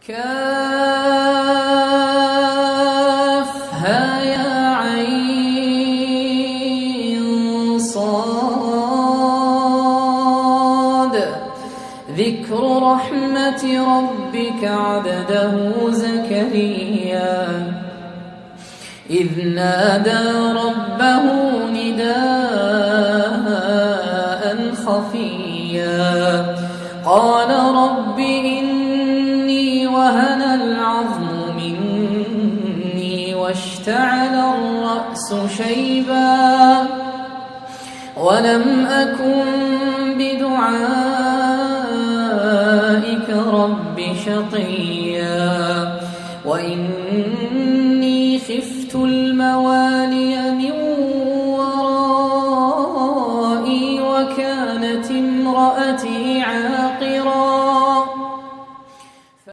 كافها يا عين صاد ذكر رحمة ربك عبده زكريا إذ نادى ربه نداء خفيا قال رب إني وهن العظم مني واشتعل الرأس شيبا ولم أكن بدعائك رب شقيا وإني خفت الموالي من